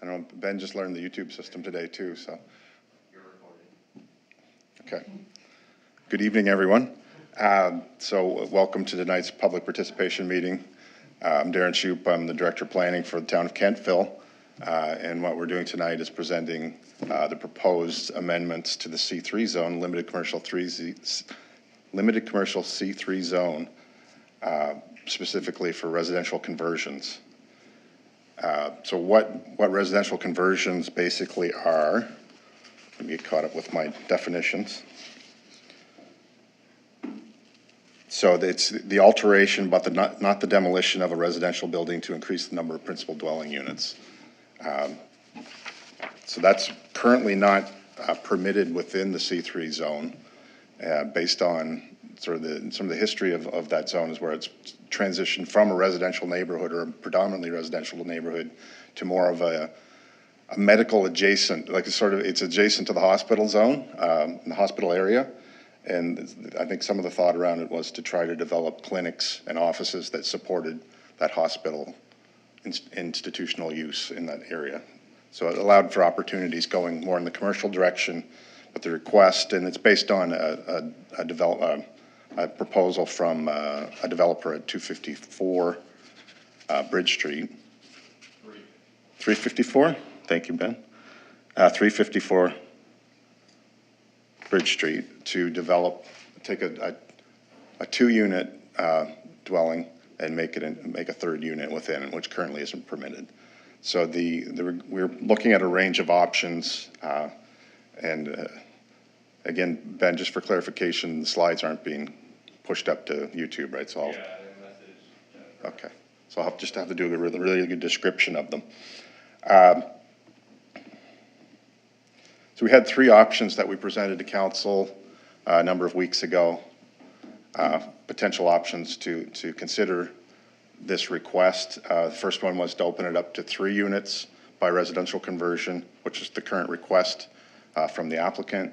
I know Ben just learned the YouTube system today too, so. You're recording. Okay. Good evening, everyone. So welcome to tonight's public participation meeting. I'm Darren Shoup. I'm the Director of Planning for the town of Kentville. And what we're doing tonight is presenting the proposed amendments to the C3 zone, limited commercial C3 zone, specifically for residential conversions. So what residential conversions basically are, let me get caught up with my definitions. So it's the alteration, but not the demolition of a residential building to increase the number of principal dwelling units. So that's currently not permitted within the C3 zone, based on sort of some of the history of that zone is where it's transitioned from a residential neighborhood or a predominantly residential neighborhood to more of a medical adjacent, like it's adjacent to the hospital zone, in the hospital area. And I think some of the thought around it was to try to develop clinics and offices that supported that hospital institutional use in that area. So it allowed for opportunities going more in the commercial direction, but the request, and it's based on a proposal from a developer at 254 Bridge Street. 354? Thank you, Ben. 354 Bridge Street to take a two-unit dwelling and make a third unit within, which currently isn't permitted. So we're looking at a range of options, and again, Ben, just for clarification, the slides aren't being pushed up to YouTube, right? So okay. So I'll just have to do a really good description of them. So we had three options that we presented to council a number of weeks ago, potential options to consider this request. The first one was to open it up to 3 units by residential conversion, which is the current request from the applicant.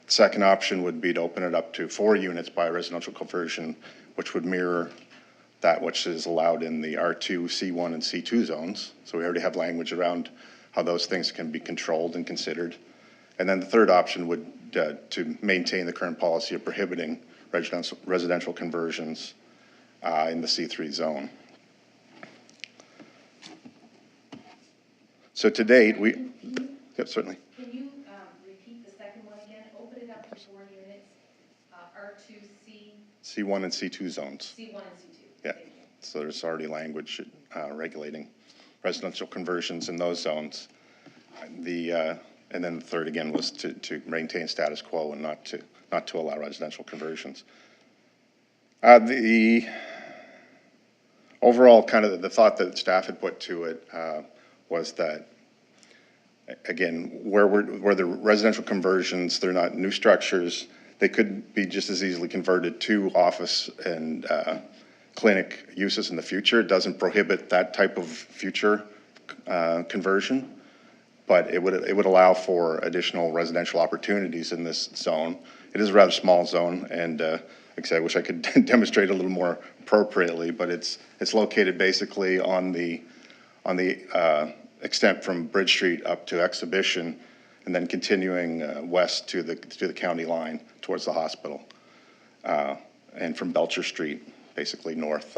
The second option would be to open it up to 4 units by residential conversion, which would mirror that which is allowed in the R2, C1, and C2 zones. So we already have language around how those things can be controlled and considered. And then the third option would to maintain the current policy of prohibiting residential conversions in the C3 zone. So to date, yep, certainly. Can you repeat the second one again? Open it up to 4 units, R2, C1 and C2 zones. C1 and C2. Yeah, so there's already language regulating residential conversions in those zones. And then the third again was to maintain status quo and not to allow residential conversions. The overall kind of the thought that staff had put to it was that, again, where the residential conversions, they're not new structures, they could be just as easily converted to office and clinic uses in the future. It doesn't prohibit that type of future conversion, but it would allow for additional residential opportunities in this zone. It is a rather small zone, and like I said, I wish I could demonstrate a little more appropriately, but it's located basically on the extent from Bridge Street up to Exhibition, and then continuing west to the county line towards the hospital, and from Belcher Street, basically north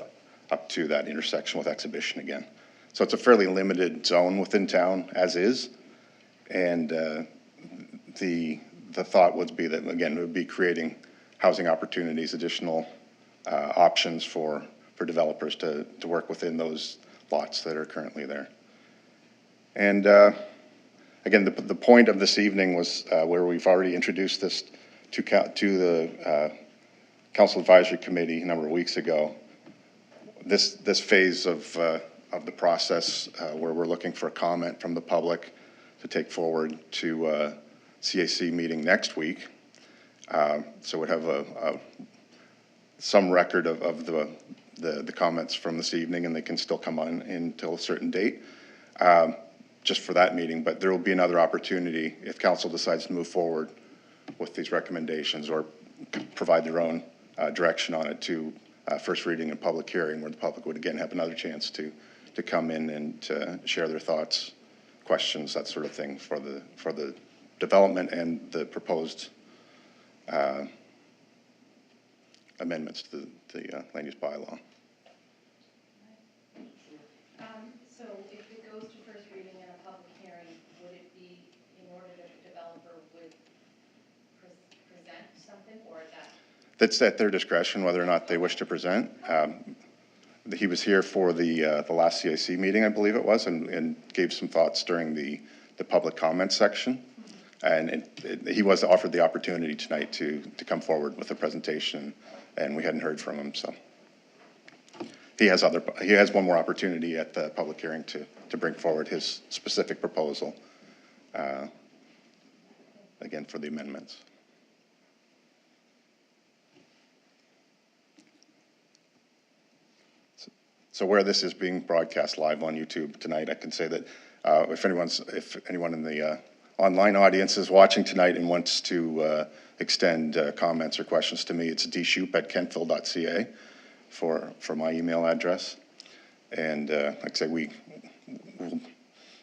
up to that intersection with Exhibition again. So it's a fairly limited zone within town as is, and the thought would be that, again, it would be creating housing opportunities, additional options for developers to work within those lots that are currently there. And again, the point of this evening was where we've already introduced this to the Council Advisory Committee a number of weeks ago. This phase of the process where we're looking for a comment from the public to take forward to CAC meeting next week. So we'd have some record of the comments from this evening, and they can still come on until a certain date just for that meeting. But there will be another opportunity if council decides to move forward with these recommendations or provide their own direction on it to first reading and public hearing, where the public would again have another chance to come in and share their thoughts questions, that sort of thing for the development and the proposed amendments to the land use bylaw. So if it goes to first reading and a public hearing, would it be in order that the developer would present something, or that? That's at their discretion whether or not they wish to present. He was here for the last CIC meeting, I believe it was, and gave some thoughts during the public comment section. And he was offered the opportunity tonight to come forward with a presentation, and we hadn't heard from him, so. He has one more opportunity at the public hearing to bring forward his specific proposal, again, for the amendments. So where this is being broadcast live on YouTube tonight, I can say that if anyone in the online audience is watching tonight and wants to extend comments or questions to me, it's dshoop@kentville.ca for my email address. And like I say, we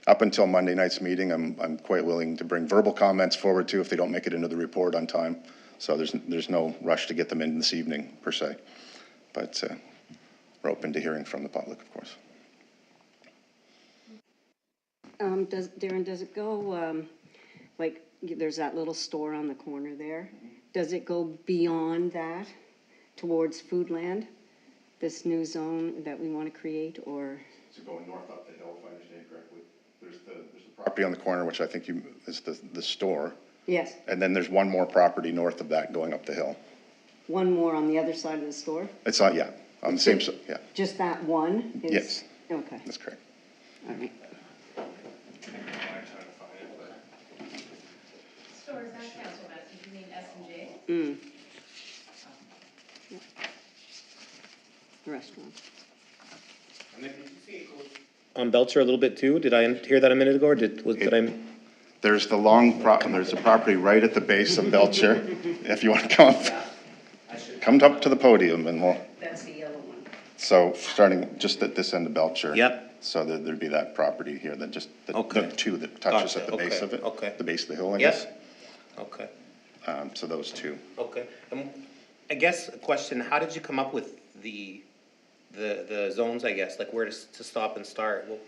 up until Monday night's meeting, I'm quite willing to bring verbal comments forward too if they don't make it into the report on time. So there's no rush to get them in this evening per se, but we're open to hearing from the public, of course. Darren, does it go, like, there's that little store on the corner there? Does it go beyond that towards Foodland, this new zone that we want to create, or? So going north up the hill, if I understand correctly, there's the property on the corner, which I think is the store. Yes. And then there's one more property north of that going up the hill. One more on the other side of the store? It's not, yeah, on the same side, yeah. Just that one? Is, Yes. Okay. That's correct. All right. Store is that, Councilor Madison, you mean S&J? Restaurant. On Belcher a little bit too? Did I hear that a minute ago, or did I? There's the there's a property right at the base of Belcher. If you want to come up to the podium and we'll. That's the yellow one. So starting just at this end of Belcher. Yep. So there'd be that property here that just, Okay. the two that touches Gotcha. at the base Okay. of it. Okay. The base of the hill, I Yep. guess. Okay, So those two. okay. I guess a question, how did you come up with the zones, I guess, like where to stop and start? Well,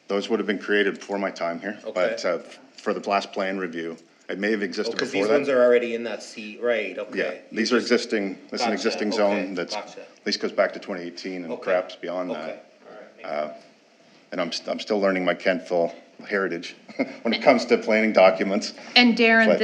Those would have been created before my time here. Okay. But for the last plan review, it may have existed because before these that. ones are already in that C, right, okay. Yeah, these are existing, this is an Gotcha, existing okay, zone that's, gotcha. at least goes back to 2018 and Okay. perhaps beyond Okay, that. all right. And I'm still learning my Kentville heritage when it comes to planning documents. And Darren, But-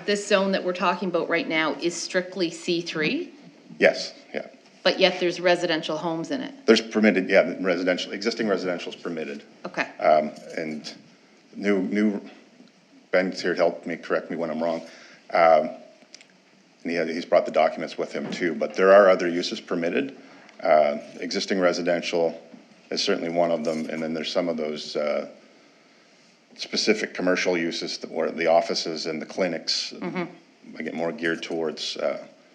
this zone that we're talking about right now is strictly C3, Yes, yeah. but yet there's residential homes in it. There's permitted, yeah, existing residential is permitted. Okay. And Ben's here to help me, correct me when I'm wrong. And he's brought the documents with him too, but there are other uses permitted. Existing residential is certainly one of them, and then there's some of those specific commercial uses where the offices and the clinics I get more geared towards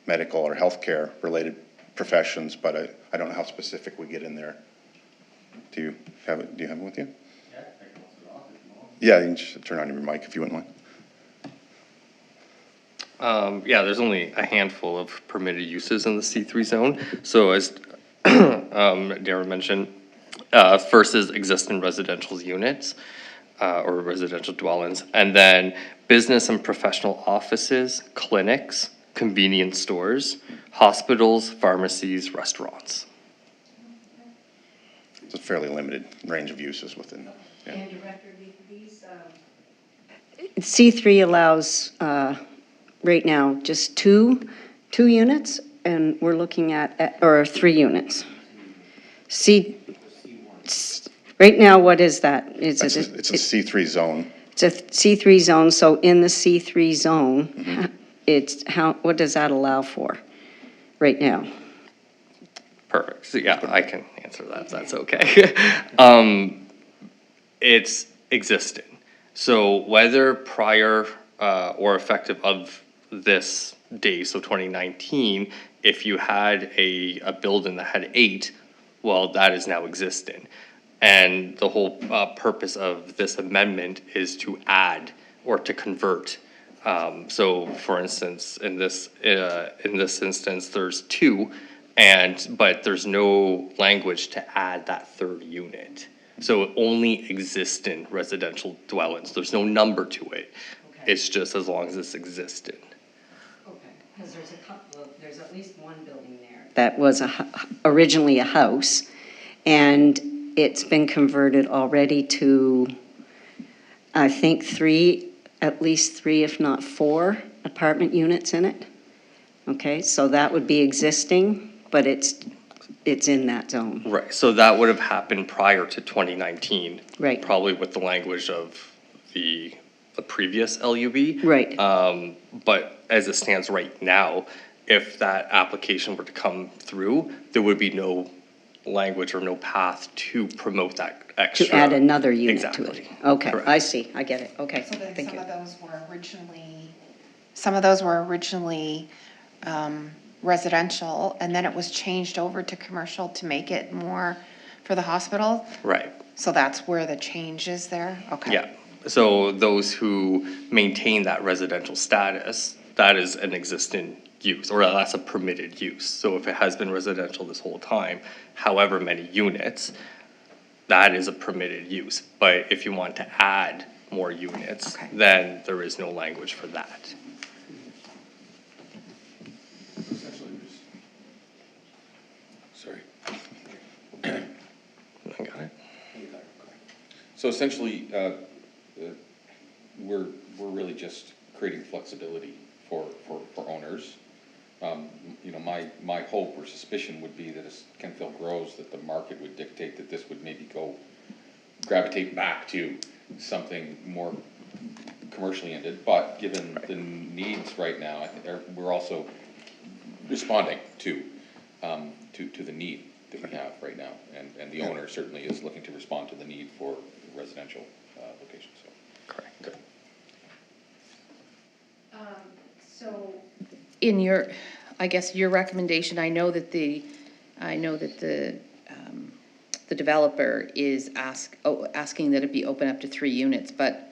medical or healthcare related professions, but I don't know how specific we get in there. Do you have it with you? Yeah, you can just turn on your mic if you wouldn't mind. Yeah, there's only a handful of permitted uses in the C3 zone. So as Darren mentioned, first is existing residential units or residential dwellings, and then business and professional offices, clinics, convenience stores, hospitals, pharmacies, restaurants. It's a fairly limited range of uses within. Yeah. And Director, these, C3 allows, right now, just two units, and we're looking at, or 3 units. Right now, what is that? It's a C3 zone. It's a C3 zone, so in the C3 zone, what does that allow for right now? Perfect. So yeah, I can answer that. That's okay. It's existing. So whether prior or effective of this day, so 2019, if you had a building that had 8, well, that is now existing. And the whole purpose of this amendment is to add or to convert. So for instance, in this instance, there's two, but there's no language to add that third unit. So only existing residential dwellings, there's no number to it. Okay. It's just as long as it's existing. Okay, because there's a couple of, there's at least one building there. That was originally a house, and it's been converted already to, I think, at least three, if not four, apartment units in it. Okay, so that would be existing, but it's in that zone. Right, so that would have happened prior to 2019. Right. Probably with the language of the previous LUB. Right. But as it stands right now, if that application were to come through, there would be no language or no path to promote that extra. To add another unit to it. Exactly. Okay, Correct. I see, I get it, okay, So then thank some you. of those were originally residential, and then it was changed over to commercial to make it more for the hospital? Right, So that's where the change is there? Okay. yeah. So those who maintain that residential status, that is an existing use, or that's a permitted use. So if it has been residential this whole time, however many units, that is a permitted use. But if you want to add more units, Okay. then there is no language for that. Sorry. I got it? So essentially, we're really just creating flexibility for owners. You know, my hope or suspicion would be that as Kentville grows, that the market would dictate that this would maybe gravitate back to something more commercially ended, but given the needs right now, I think we're also responding to the need that we have right now, and the owner certainly is looking to respond to the need for residential locations, so. Correct. So, In your, I guess your recommendation, I know that the developer is asking that it be open up to 3 units, but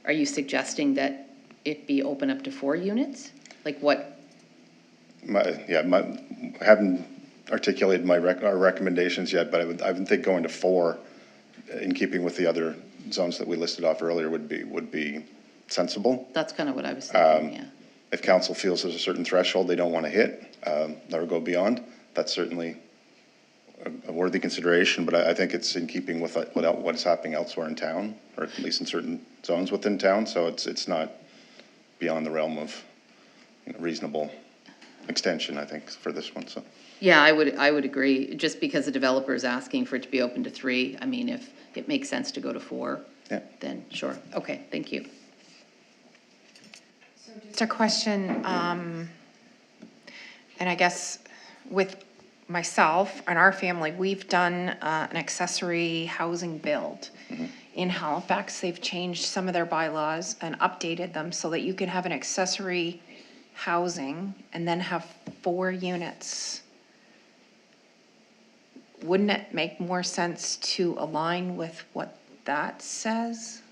are you suggesting that it be open up to 4 units? Like what? I haven't articulated our recommendations yet, but I would think going to 4, in keeping with the other zones that we listed off earlier, would be sensible. That's kind of what I was thinking, yeah. If council feels there's a certain threshold they don't want to hit, or go beyond, that's certainly a worthy consideration, but I think it's in keeping with what is happening elsewhere in town, or at least in certain zones within town, so it's not beyond the realm of reasonable extension, I think, for this one, so. Yeah, I would agree, just because the developer is asking for it to be open to 3, I mean, if it makes sense to go to 4, Yeah. then sure, okay, thank you. Just a question, and I guess with myself and our family, we've done an accessory housing build. In Halifax, they've changed some of their bylaws and updated them so that you can have an accessory housing and then have 4 units. Wouldn't it make more sense to align with what that says?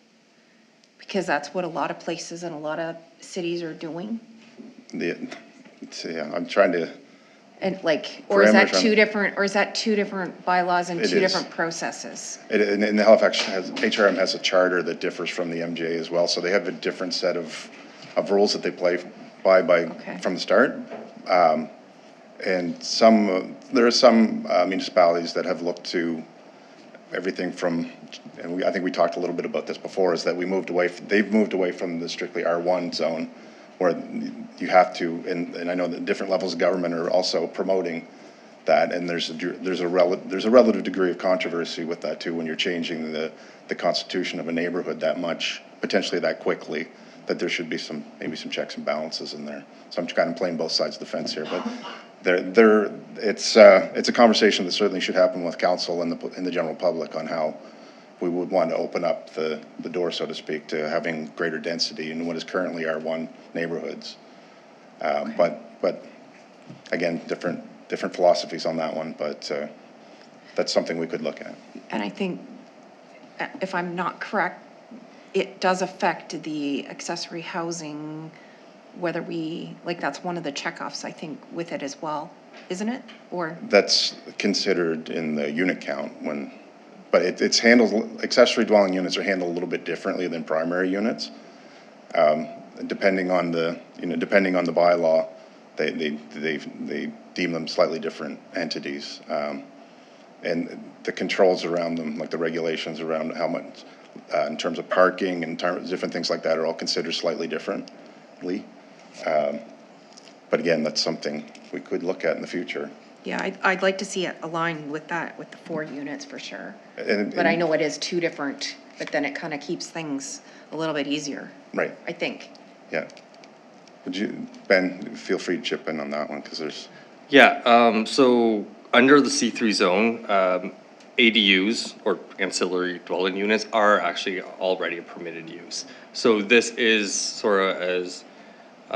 Because that's what a lot of places and a lot of cities are doing. I'm trying to. And like, or is that Parameters two different bylaws and It two is. different processes? And Halifax HRM has a charter that differs from the MJ as well, so they have a different set of rules that they play by Okay. from the start. And there are some municipalities that have looked to everything from, and I think we talked a little bit about this before, is that they've moved away from the strictly R1 zone, where you have to, and I know that different levels of government are also promoting that, and there's a relative degree of controversy with that too, when you're changing the constitution of a neighborhood that much, potentially that quickly, that there should be maybe some checks and balances in there. So I'm kind of playing both sides of the fence here, but it's a conversation that certainly should happen with council and the general public on how we would want to open up the door, so to speak, to having greater density in what is currently R1 neighborhoods. But again, different philosophies on that one, but that's something we could look at. And I think if I'm not correct, it does affect the accessory housing, whether we, like, that's one of the checkoffs, I think, with it as well, isn't it? Or, That's considered in the unit count when, but it's handled, accessory dwelling units are handled a little bit differently than primary units. Depending on the, depending on the bylaw, they deem them slightly different entities. And the controls around them, like the regulations around how much, in terms of parking and different things like that are all considered slightly differently. But again, that's something we could look at in the future. yeah, I'd like to see it aligned with that, with the 4 units for sure. And- But I know it is 2 different, but then it kind of keeps things a little bit easier, Right, I think. yeah. Would you, Ben, feel free to chip in on that one, because there's, Yeah, so under the C3 zone, ADUs or ancillary dwelling units are actually already a permitted use. So this is sort of, as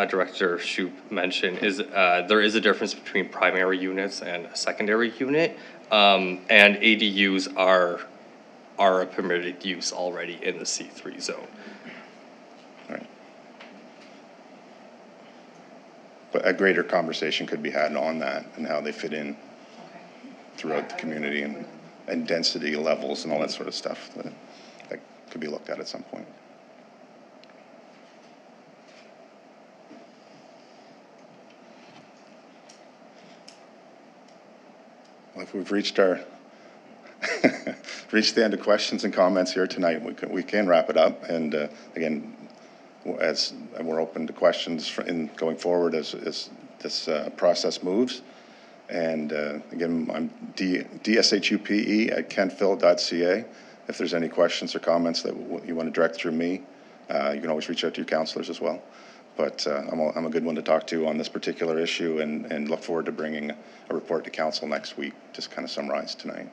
Director Shoup mentioned, is there is a difference between primary units and a secondary unit. And ADUs are a permitted use already in the C3 zone. right. But a greater conversation could be had on that and how they fit in throughout the community and density levels and all that sort of stuff that could be looked at some point. Well, if we've reached the end of questions and comments here tonight, we can wrap it up. And again, as we're open to questions in going forward as this process moves. And again, I'm dshupe@kentville.ca. If there's any questions or comments that you want to direct through me, you can always reach out to your counselors as well. But I'm a good one to talk to on this particular issue, and look forward to bringing a report to council next week, just kind of summarize tonight.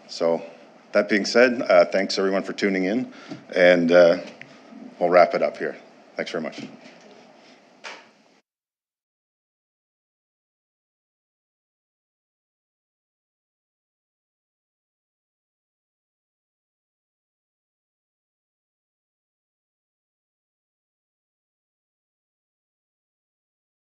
So that being said, thanks everyone for tuning in, and we'll wrap it up here. Thanks very much.